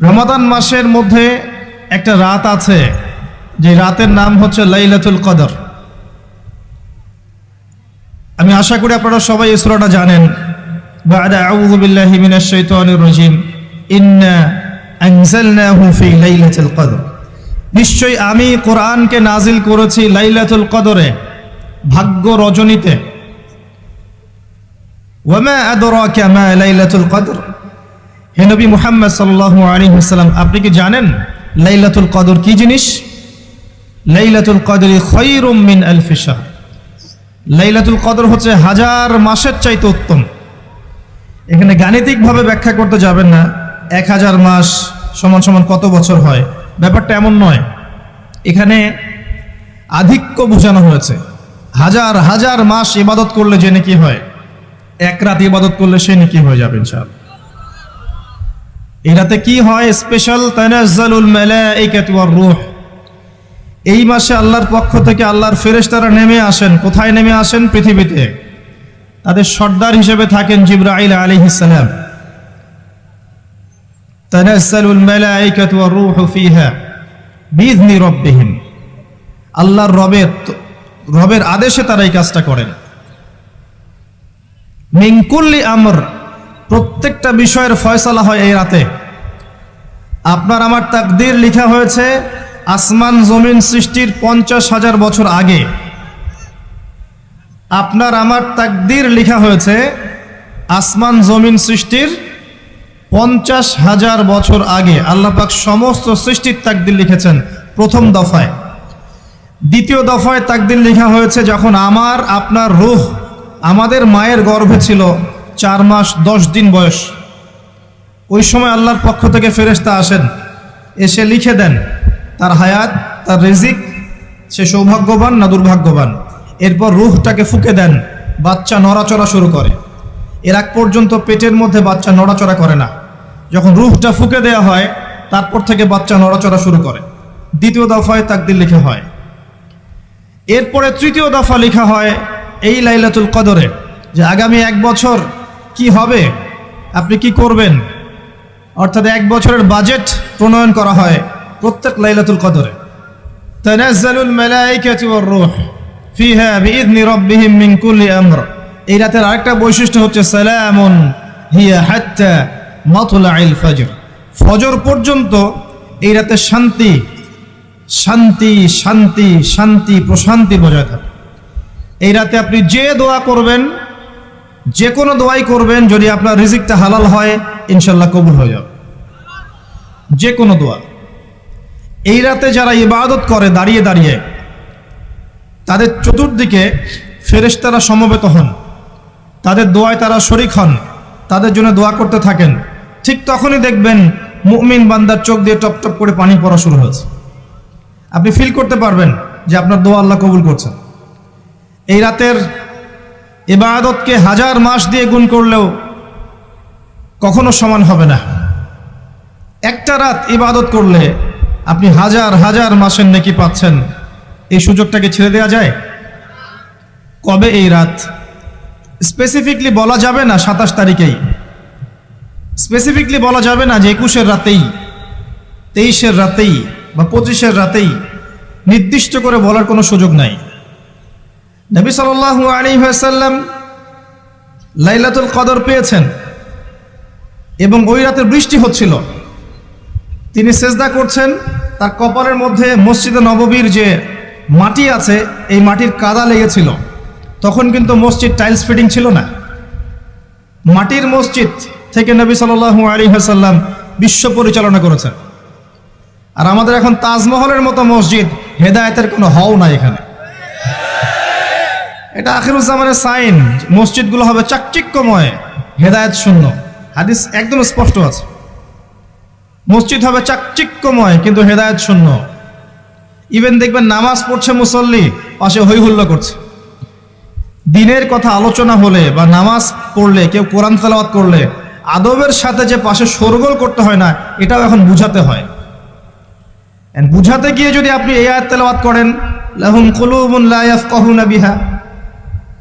রমাদান মাসের মধ্যে একটা রাত আছে, যে রাতের নাম হচ্ছে লাইলাতুল কদর। আমি আশা করি আপনারা সবাই এই সূরাটা জানেন। বা'দা আউযু বিল্লাহি মিনাশ শাইতানির রাজীম, ইন্না আনজালনাহু ফি লাইলাতুল কদর। নিশ্চয়ই আমি কোরআনকে নাজিল করেছি লাইলাতুল কদরে, ভাগ্য রজনীতে। ওয়ামা আদরাকা মা লাইলাতুল কদর, হে নবী মুহাম্মদ সাল্লাল্লাহু আলাইহি ওয়াসাল্লাম, আপনি কি জানেন লাইলাতুল কদর কি জিনিস? লাইলাতুল কদরি খায়রুম মিন আলফি শাহর, লাইলাতুল কদর হচ্ছে হাজার মাসের চাইতে উত্তম। এখানে গাণিতিকভাবে ব্যাখ্যা করতে যাবেন না, 1000 মাস সমান সমান কত বছর হয়, ব্যাপারটা এমন নয়। এখানে আধিক্য বোঝানো হয়েছে। হাজার হাজার মাস ইবাদত করলে যে নেকি হয়, এক রাত ইবাদত করলে সে নেকি হয়ে যাবে ইনশাআল্লাহ। এই রাতে কি হয়? স্পেশাল তানাজ্জালুল মালাইকাতু ওয়ার রূহ। এই মাসে আল্লাহর পক্ষ থেকে আল্লাহর ফেরেশতারা নেমে আসেন। কোথায় নেমে আসেন? পৃথিবীতে। তাদের সর্দার হিসেবে থাকেন জিবরাইল আলাইহিস সালাম। তানাজ্জালুল মালাইকাতু ওয়ার রূহু ফিহা বিইذনি রাব্বিহিম, আল্লাহর রবের আদেশে তারা এই কাজটা করেন। মিন কুল্লি আমর, প্রত্যেকটা বিষয়ের ফয়সালা হয় এই রাতে। আপনার আমার তাকদীর লেখা হয়েছে আসমান জমিন সৃষ্টির 50,000 বছর আগে। আপনার আমার তাকদীর লেখা হয়েছে আসমান জমিন সৃষ্টির 50,000 বছর আগে। আল্লাহ পাক সমস্ত সৃষ্টির তাকদীর লিখেছেন প্রথম দফায়। দ্বিতীয় দফায় তাকদীর লেখা হয়েছে যখন আমার আপনার রূহ আমাদের মায়ের গর্ভে ছিল 4 মাস 10 দিন বয়স। ওই সময় আল্লাহর পক্ষ থেকে ফেরেশতা আসেন, এসে লিখে দেন তার হায়াত, তার রিজিক, সে সৌভাগ্যবান না দুর্ভাগ্যবান। এরপর রূহটাকে ফুঁকে দেন, বাচ্চা নড়াচড়া শুরু করে। এর আগ পর্যন্ত পেটের মধ্যে বাচ্চা নড়াচড়া করে না। যখন রূহটা ফুঁকে দেওয়া হয়, তারপর থেকে বাচ্চা নড়াচড়া শুরু করে। দ্বিতীয় দফায় তাকদীর লেখা হয়। এরপরে তৃতীয় দফা লেখা হয় এই লাইলাতুল কদরে, যে আগামী 1 বছর কি হবে, আপনি কি করবেন, অর্থাৎ 1 বছরের বাজেট প্রণয়ন করা হয় প্রত্যেক লাইলাতুল কদরে। তানাজ্জালুল মালাইকাতু ওয়ার রূহ ফিহা বিইذনি রাব্বিহিম মিন কুল্লি আমর। এই রাতের আরেকটা বৈশিষ্ট্য হচ্ছে সালামুন হিয়া হাত্তা মাতলাইল ফজর, ফজর পর্যন্ত এই রাতে শান্তি শান্তি শান্তি শান্তি প্রশান্তি বজায় থাকে। এই রাতে আপনি যে দোয়া করবেন, যে কোনো দোয়াই করবেন, যদি আপনার রিজিকটা হালাল হয় ইনশাল্লাহ কবুল হয়ে যাবে, যে কোনো দোয়া। এই রাতে যারা ইবাদত করে দাঁড়িয়ে দাঁড়িয়ে, তাদের চতুর্দিকে ফেরেশতারা সমবেত হন, তাদের দোয়ায় তারা শরীক হন, তাদের জন্য দোয়া করতে থাকেন। ঠিক তখনই দেখবেন মুমিন বান্দার চোখ দিয়ে টপ টপ করে পানি পড়া শুরু হয়েছে। আপনি ফিল করতে পারবেন যে আপনার দোয়া আল্লাহ কবুল করছেন। এই রাতের ইবাদতকে 1000 মাস দিয়ে গুণ করলেও কখনো সমান হবে না। একটা রাত ইবাদত করলে আপনি হাজার হাজার মাসের নেকি পাচ্ছেন। এই সুযোগটাকে ছেড়ে দেওয়া যায়? কবে এই রাত স্পেসিফিকলি বলা যাবে না, 27 তারিখেই স্পেসিফিকলি বলা যাবে না যে 21-এর রাতেই, 23-এর রাতেই বা 25-এর রাতেই, নির্দিষ্ট করে বলার কোনো সুযোগ নাই। নবী সাল্লাল্লাহু আলাইহি ওয়াসাল্লাম লাইলাতুল কদর পেয়েছেন এবং ওই রাতে বৃষ্টি হচ্ছিল। তিনি সেজদা করছেন, তার কপালের মধ্যে মসজিদে নববীর যে মাটি আছে এই মাটির কাদা লেগেছিল। তখন কিন্তু মসজিদ টাইলস ফিটিং ছিল না, মাটির মসজিদ থেকে নবী সাল্লাল্লাহু আলাইহি ওয়াসাল্লাম বিশ্ব পরিচালনা করেছেন। আর আমাদের এখন তাজমহলের মতো মসজিদ, হেদায়েতের কোনো হও নাই এখানে। এটা আখিরুজ্জামানের সাইন, মসজিদগুলো হবে চাকচিক্যময়, হেদায়েত শূন্য। হাদিস একদম স্পষ্ট আছে, মসজিদ হবে চাকচিক্যময় কিন্তু হেদায়েত শূন্য। ইভেন দেখবেন নামাজ পড়ছে মুসল্লি, পাশে হই হুল্লা করছে। দিনের কথা আলোচনা হলে বা নামাজ পড়লে, কেউ কোরআন তেলাওয়াত করলে আদবের সাথে যে পাশে শোরগোল করতে হয় না, এটাও এখন বুঝাতে হয়। বুঝাতে গিয়ে যদি আপনি এই আয়াত তেলাওয়াত করেন, লাহুম কুলুবুন লা ইয়াফকাহুনা বিহা,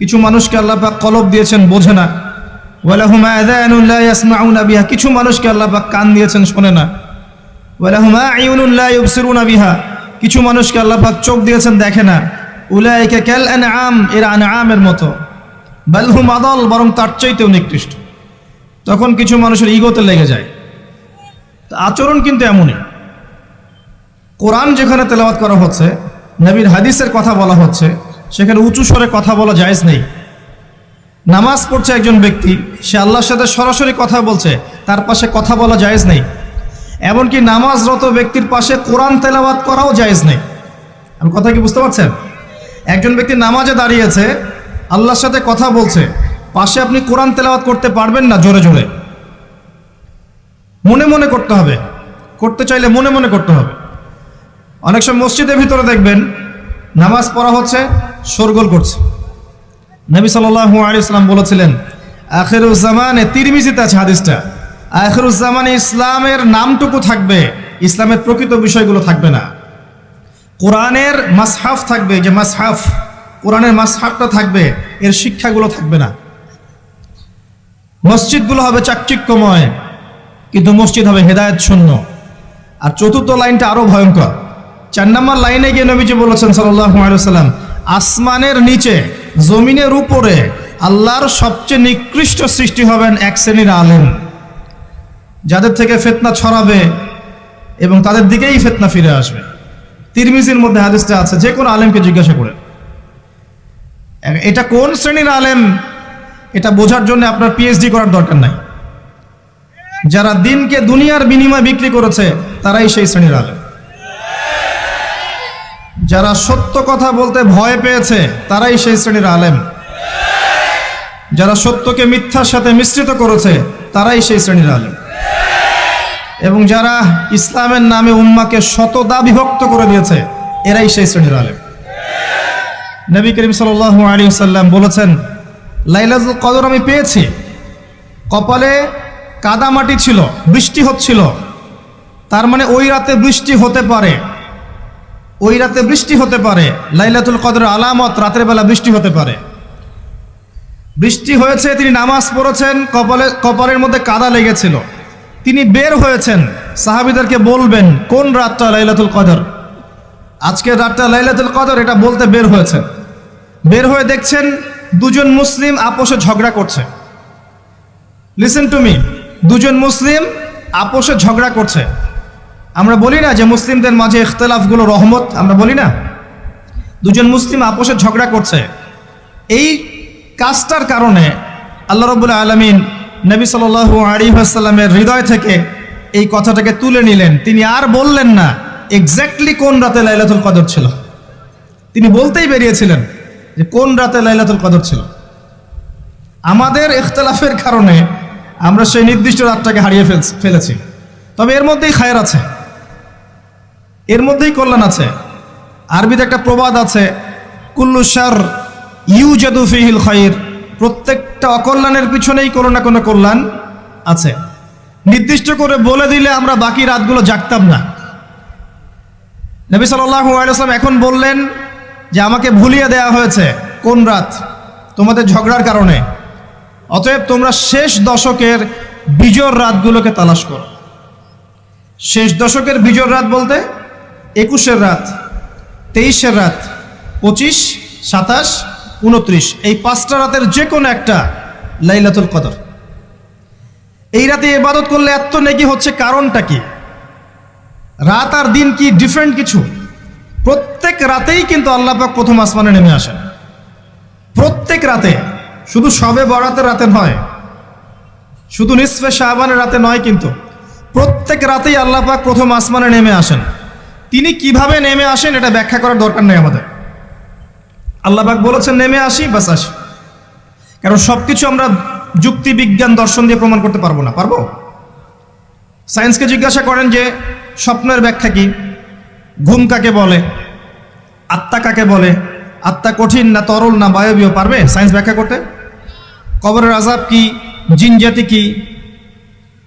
কিছু মানুষকে আল্লাহ পাক কলব দিয়েছেন, বোঝে না। ওয়া লাহুম আযানুন লা ইয়াসমাউনা বিহা, কিছু মানুষকে আল্লাহ পাক কান দিয়েছেন, শোনে না। ওয়ালাহুম আ'ইউনুন লা ইউবসিরুনা বিহা, কিছু মানুষকে আল্লাহ পাক চোখ দিয়েছেন দেখে না। উলাইকা কাল আনআম, এরা আনআমের মতো। বাল হুম আদাল, বরং তার চাইতেও নিকৃষ্ট। তখন কিছু মানুষের ইগোতে লেগে যায়। আচরণ কিন্তু এমনই। কোরআন যেখানে তেলাওয়াত করা হচ্ছে, নবীর হাদিসের কথা বলা হচ্ছে, সেখানে উঁচু স্বরে কথা বলা জায়েজ নেই। নামাজ পড়ছে একজন ব্যক্তি, সে আল্লাহর সাথে সরাসরি কথা বলছে, তার পাশে কথা বলা জায়েজ নেই। এমনকি নামাজরত ব্যক্তির পাশে কোরআন তেলাওয়াত করাও জায়েজ নেই। আমি কথা কি বুঝতে পারছেন? একজন ব্যক্তি নামাজে দাঁড়িয়েছে, আল্লাহর সাথে কথা বলছে, পাশে আপনি কোরআন তেলাওয়াত করতে পারবেন না জোরে জোরে। মনে মনে করতে হবে, করতে চাইলে মনে মনে করতে হবে। অনেক সময় মসজিদের ভিতরে দেখবেন নামাজ পড়া হচ্ছে, শোরগোল করছে। নবী সাল্লাল্লাহু আলাইহি ওয়াসাল্লাম বলেছিলেন, আখিরুজ জামানে, তিরমিজিতে আছে হাদিসটা, আখিরুজ জামানে ইসলামের নামটুকু থাকবে, ইসলামের প্রকৃত বিষয়গুলো থাকবে না। কোরআনের মাসহাফ থাকবে, যে মাসহাফ, কোরআনের মাসহাফটা থাকবে, এর শিক্ষাগুলো থাকবে না। মসজিদগুলো হবে চাকচিক্যময়, কিন্তু মসজিদ হবে হেদায়েত শূন্য। আর চতুর্থ লাইনটা আরো ভয়ঙ্কর। 4 নম্বর লাইনে গিয়ে নবীজি বলেছেন সাল্লাল্লাহু আলাইহি ওয়াসাল্লাম, আসমানের নিচে জমিনের উপরে আল্লাহর সবচেয়ে নিকৃষ্ট সৃষ্টি হবেন এক শ্রেণীর আলেম, যাদের থেকে ফিতনা ছড়াবে এবং তাদের দিকেই ফিতনা ফিরে আসবে। তিরমিজির মধ্যে হাদিসটা আছে, যে কোনো আলেমকে জিজ্ঞাসা করে এটা কোন শ্রেণীর আলেম, এটা বোঝার জন্য আপনার পিএইচডি করার দরকার নাই। যারা দিনকে দুনিয়ার বিনিময়ে বিক্রি করেছে, তারাই সেই শ্রেণীর আলেম। যারা সত্য কথা বলতে ভয় পেয়েছে, তারাই সেই শ্রেণীর আলেম। যারা সত্যকে মিথ্যার সাথে মিশ্রিত করেছে, তারাই সেই শ্রেণীর আলেম। এবং যারা ইসলামের নামে উম্মাকে শতদা বিভক্ত করে দিয়েছে, এরাই সেই শ্রেণীর আলেম। নবী করিম সাল্লাল্লাহু আলাইহি ওয়াসাল্লাম বলেছেন, লাইলাতুল কদর আমি পেয়েছি, কপালে কাদামাটি ছিল, বৃষ্টি হচ্ছিল, তার মানে ওই রাতে বৃষ্টি হতে পারে, ওই রাতে বৃষ্টি হতে পারে। লাইলাতুল কদরের আলামত, রাতের বেলা বৃষ্টি হতে পারে। বৃষ্টি হয়েছে, তিনি নামাজ পড়েছেন, কপালের মধ্যে কাদা লেগেছিল, তিনি বের হয়েছেন, সাহাবীদেরকে বলবেন কোন রাতটা লাইলাতুল কদর, আজকের রাতটা লাইলাতুল কদর, এটা বলতে বের হয়েছেন। বের হয়ে দেখছেন দুজন মুসলিম আপোষে ঝগড়া করছে। লিসেন টু মি, দুজন মুসলিম আপোষে ঝগড়া করছে। আমরা বলি না যে মুসলিমদের মাঝে ইখতিলাফগুলো রহমত, আমরা বলি না? দুজন মুসলিম আপোষে ঝগড়া করছে। এই কাজটার কারণে আল্লাহ রাব্বুল আলামিন নবী সাল্লাল্লাহু আলাইহি ওয়াসাল্লামের হৃদয় থেকে এই কথাটাকে তুলে নিলেন। তিনি আর বললেন না এক্স্যাক্টলি কোন রাতে লাইলাতুল কদর ছিল, তিনি বলতেই বেরিয়েছিলেন যে কোন রাতে লাইলাতুল কদর ছিল। আমাদের ইখতিলাফের কারণে আমরা সেই নির্দিষ্ট রাতটাকে হারিয়ে ফেলেছি। তবে এর মধ্যেই খায়ের আছে, এর মধ্যেই কল্যাণ আছে। আরবিতে একটা প্রবাদ আছে, কুল্লু শার ইউজাদু ফিহিল খায়র, প্রত্যেকটা অকল্যাণের পিছনেই কোনো না কোনো কল্যাণ আছে। নির্দিষ্ট করে বলে দিলে আমরা বাকি রাতগুলো জাগতাম না। নবী সাল্লাল্লাহু আলাইহি ওয়াসাল্লাম এখন বললেন যে আমাকে ভুলিয়ে দেওয়া হয়েছে কোন রাত, তোমাদের ঝগড়ার কারণে। অতএব তোমরা শেষ দশকের বিজোড় রাতগুলোকে তালাশ করো। শেষ দশকের বিজোড় রাত বলতে 21-এর রাত, 23-এর রাত, 25, 27, 29, এই 5টা রাতের যে কোনো একটা লাইলাতুল কদর। এই রাতে ইবাদত করলে এত নেকি হচ্ছে, কারণটা কি? রাত আর দিন কি ডিফারেন্ট কিছু? প্রত্যেক রাতেই কিন্তু আল্লাহ পাক প্রথম আসমানে নেমে আসেন, প্রত্যেক রাতে, শুধু শবে বরাতের রাতে নয়, শুধু নিসফে শাবানের রাতে নয়, কিন্তু প্রত্যেক রাতেই আল্লাহ পাক প্রথম আসমানে নেমে আসেন। তিনি কিভাবে নেমে আসেন এটা ব্যাখ্যা করার দরকার নেই আমাদের। আল্লাহ পাক বলেছেন নেমে আসি, বাস আসি। কারণ সবকিছু আমরা যুক্তি, বিজ্ঞান, দর্শন দিয়ে প্রমাণ করতে পারবো না। পারবো? সায়েন্সকে জিজ্ঞাসা করেন যে স্বপ্নের ব্যাখ্যা কি, ঘুম কাকে বলে, আত্মা কাকে বলে, আত্মা কঠিন না তরল না বায়বীয়, পারবে সায়েন্স ব্যাখ্যা করতে? কবরের আযাব কি, জিন জাতি কি,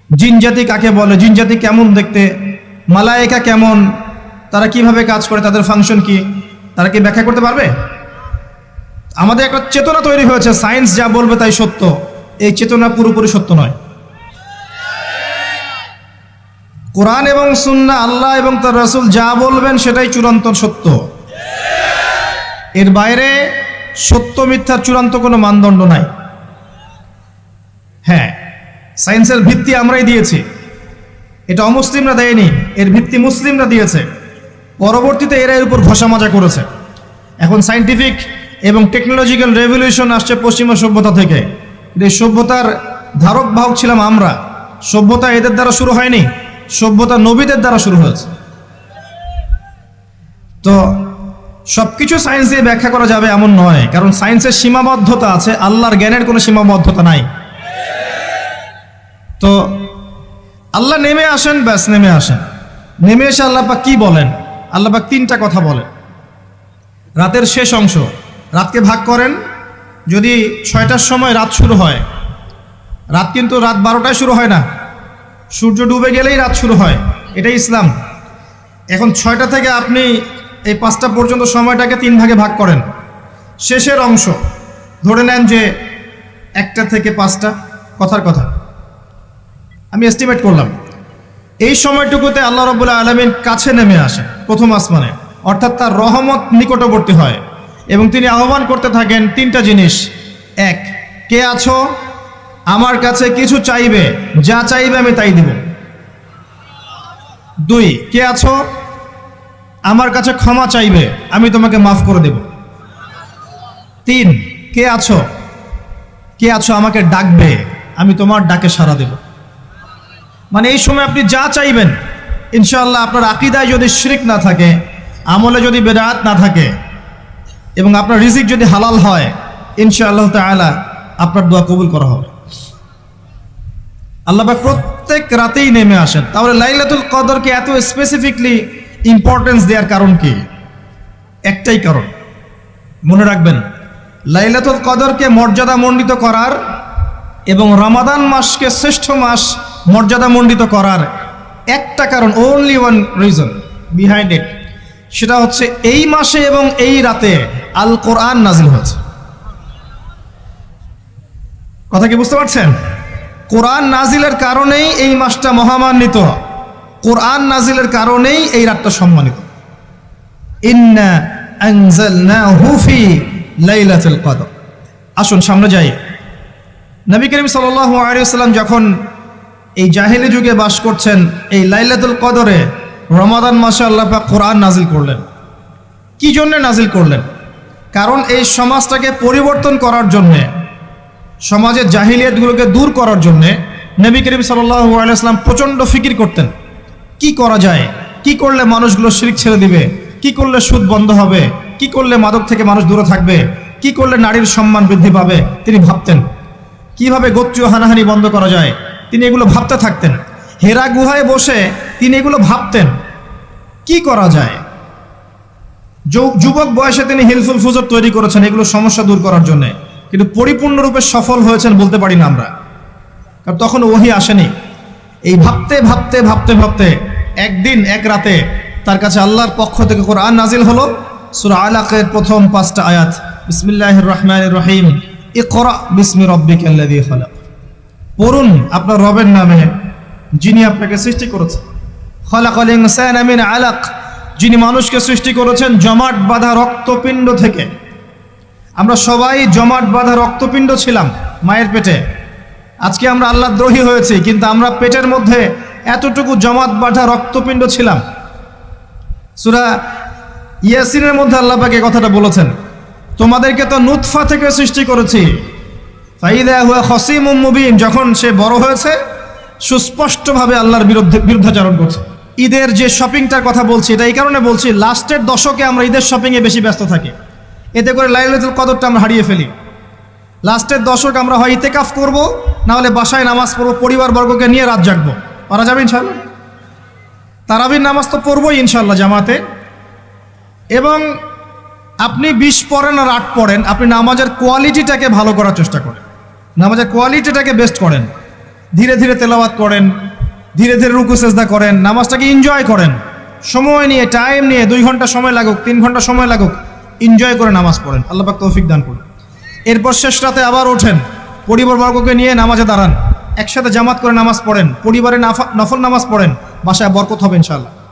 জিন জাতি কাকে বলে, জিন জাতি কেমন দেখতে, মালায়েকা কেমন, তারা কিভাবে কাজ করে, তাদের ফাংশন কি, তারা কি ব্যাখ্যা করতে পারবে? আমাদের একটা চেতনা তৈরি হয়েছে, সায়েন্স যা বলবে তাই সত্য। এই চেতনা পুরোপুরি সত্য নয়। কোরআন এবং সুন্নাহ, আল্লাহ এবং তার রাসূল যা বলবেন সেটাই চূড়ান্ত সত্য। এর বাইরে সত্য মিথ্যার চূড়ান্ত কোনো মানদণ্ড নাই। হ্যাঁ, সায়েন্সের ভিত্তি আমরাই দিয়েছি, এটা অমুসলিমরা দেয়নি, এর ভিত্তি মুসলিমরা দিয়েছে। পরবর্তীতে এরা এর উপর ঘষা মাজা করেছে। এখন সায়েন্টিফিক এবং টেকনোলজিক্যাল রেভলিউশন আসছে পশ্চিমা সভ্যতা থেকে। এই সভ্যতার ধারক বাহক ছিলাম আমরা। সভ্যতা এদের দ্বারা শুরু হয়নি, সভ্যতা নবীদের দ্বারা শুরু হয়েছে। তো সবকিছু সায়েন্স দিয়ে ব্যাখ্যা করা যাবে এমন নয়, কারণ সায়েন্সের সীমাবদ্ধতা আছে, আল্লাহর জ্ঞানের কোনো সীমাবদ্ধতা নাই। তো আল্লাহ নেমে আসেন, ব্যাস নেমে আসেন। নেমে এসে আল্লাহ পাক কি বলেন? আল্লাহ পাক তিনটা কথা বলেন। রাতের শেষ অংশ, রাতকে ভাগ করেন। যদি 6টার সময় রাত শুরু হয়, রাত কিন্তু রাত 12টায় শুরু হয় না, সূর্য ডুবে গেলেই রাত শুরু হয়, এটাই ইসলাম। এখন 6টা থেকে আপনি এই 5টা পর্যন্ত সময়টাকে 3 ভাগে ভাগ করেন। শেষের অংশ ধরে নেন যে 1টা থেকে 5টা, কথার কথা আমি এস্টিমেট করলাম। এই সময়টুকুতে আল্লাহ রাব্বুল আলামিন কাছে নেমে আসেন প্রথম আসমানে, অর্থাৎ তার রহমত নিকটবর্তী হয় এবং তিনি আহ্বান করতে থাকেন 3টা জিনিস। 1, কে আছো আমার কাছে কিছু চাইবে, যা চাইবে আমি তাই দিব। 2, কে আছো আমার কাছে ক্ষমা চাইবে, আমি তোমাকে মাফ করে দেব। 3, কে আছো আমাকে ডাকবে, আমি তোমার ডাকে সাড়া দেব। মানে এই সময় আপনি যা চাইবেন ইনশাআল্লাহ, আপনার আকীদায় যদি শিরক না থাকে, আমলে যদি বেদাত না থাকে এবং আপনার রিজিক যদি হালাল হয়, ইনশাআল্লাহ তাআলা আপনার দোয়া কবুল করা হবে। আল্লাহ পাক প্রত্যেক রাতেই নেমে আসেন। তাহলে লাইলাতুল কদরকে এত স্পেসিফিকলি ইম্পর্টেন্স দেওয়ার কারণ কি? একটাই কারণ, মনে রাখবেন, লাইলাতুল কদরকে মর্যাদামণ্ডিত করার এবং রমাদান মাসকে শ্রেষ্ঠ মাস মর্যাদামণ্ডিত করার একটা কারণ, only one reason behind it, সেটা হচ্ছে এই মাসে এবং এই রাতে আল কোরআন নাজিল হয়েছে। কথা কি বুঝতে পারছেন? কোরআন নাজিলের কারণেই এই মাসটা মহামান্বিত, কোরআন নাজিলের কারণেই এই রাতটা সম্মানিত। ইন্না আনজালনাহু ফি লাইলাতুল কদর। আসুন সামনে যাই। নবী করিম সাল্লাল্লাহু আলাইহি ওয়াসাল্লাম যখন এই জাহেলি যুগে বাস করছেন, এই লাইলাতুল কদরে রমাদান মাসে আল্লাহ পাক কোরআন নাজিল করলেন। কি জন্য নাজিল করলেন? কারণ এই সমাজটাকে পরিবর্তন করার জন্যে, সমাজের জাহিলিয়াতগুলোকে দূর করার জন্যে নবী করিম সাল্লাল্লাহু আলাইহি ওয়াসাল্লাম প্রচণ্ড ফিকির করতেন। কি করা যায়, কি করলে মানুষগুলো শিরক ছেড়ে দিবে, কি করলে সুদ বন্ধ হবে, কি করলে মাদক থেকে মানুষ দূরে থাকবে, কি করলে নারীর সম্মান বৃদ্ধি পাবে। তিনি ভাবতেন কিভাবে গোত্রীয় হানাহানি বন্ধ করা যায়, তিনি এগুলো ভাবতে থাকতেন। হেরা গুহায় বসে তিনি এগুলো ভাবতেন কি করা যায়। যুবক বয়সে তিনি হিলফুল ফুজর তৈরি করেছেন এগুলো সমস্যা দূর করার জন্য, কিন্তু পরিপূর্ণরূপে সফল হয়েছেন বলতে পারি না আমরা, কারণ তখন ওহী আসেনি। এই ভাবতে ভাবতে ভাবতে ভাবতে একদিন এক রাতে তার কাছে আল্লাহর পক্ষ থেকে কোরআন নাজিল হলো। সূরা আলাকের প্রথম 5টা আয়াত, বিসমিল্লাহির রহমানির রহিম, ইকরা বিসমি রাব্বিকাল্লাযী খালাক। পড়ুন আপনার রবের নামে যিনি আপনাকে সৃষ্টি করেছেন। খালাকাল ইনসানা মিন আলাক, যিনি মানুষকে সৃষ্টি করেছেন জমাট বাঁধা রক্তপিণ্ড থেকে। আমরা সবাই জমাট বাঁধা রক্তপিণ্ড ছিলাম মায়ের পেটে। আজকে আমরা আল্লাহর দ্রোহী হয়েছি, কিন্তু আমরা পেটের মধ্যে এতটুকু জমাট বাঁধা রক্তপিণ্ড ছিলাম। সূরা ইয়াসিনের মধ্যে আল্লাহ পাক এই কথাটা বলেছেন, তোমাদেরকে তো নুতফা থেকে সৃষ্টি করেছি, ফাইদা হুয়া খসিমুম মুবিন, যখন সে বড় হয়েছে সুস্পষ্টভাবে আল্লাহর বিরুদ্ধাচরণ করছে। ঈদের যে শপিংটার কথা বলছি, এটা এই কারণে বলছি, লাস্টের দশকে আমরা ঈদের শপিংয়ে বেশি ব্যস্ত থাকি, এতে করে লাইলাতুল কদরটা আমরা হারিয়ে ফেলি। লাস্টের দশক আমরা হয় ইতেকাফ করব, না হলে বাসায় নামাজ পড়বো, পরিবারবর্গকে নিয়ে রাত জাগবো। পারা যাবে ইনশাআল্লাহ? তারাবির নামাজ তো পড়বোই ইনশাআল্লাহ জামাতে। এবং আপনি 20 পড়েন আর 8 পড়েন, আপনি নামাজের কোয়ালিটিটাকে ভালো করার চেষ্টা করেন, নামাজের কোয়ালিটিটাকে বেস্ট করেন, ধীরে ধীরে তেলাওয়াত করেন, ধীরে ধীরে রুকু সেজদা করেন, নামাজটাকে এনজয় করেন, সময় নিয়ে, টাইম নিয়ে, 2 ঘন্টা সময় লাগুক, 3 ঘন্টা সময় লাগুক, এনজয় করে নামাজ পড়েন। আল্লাহ পাক তৌফিক দান করুন। এরপর শেষ রাতে আবার ওঠেন, পরিবারবর্গকে নিয়ে নামাজে দাঁড়ান, একসাথে জামাত করে নামাজ পড়েন, পরিবারে নফল নামাজ পড়েন, বাসায় বরকত হবে ইনশাআল্লাহ।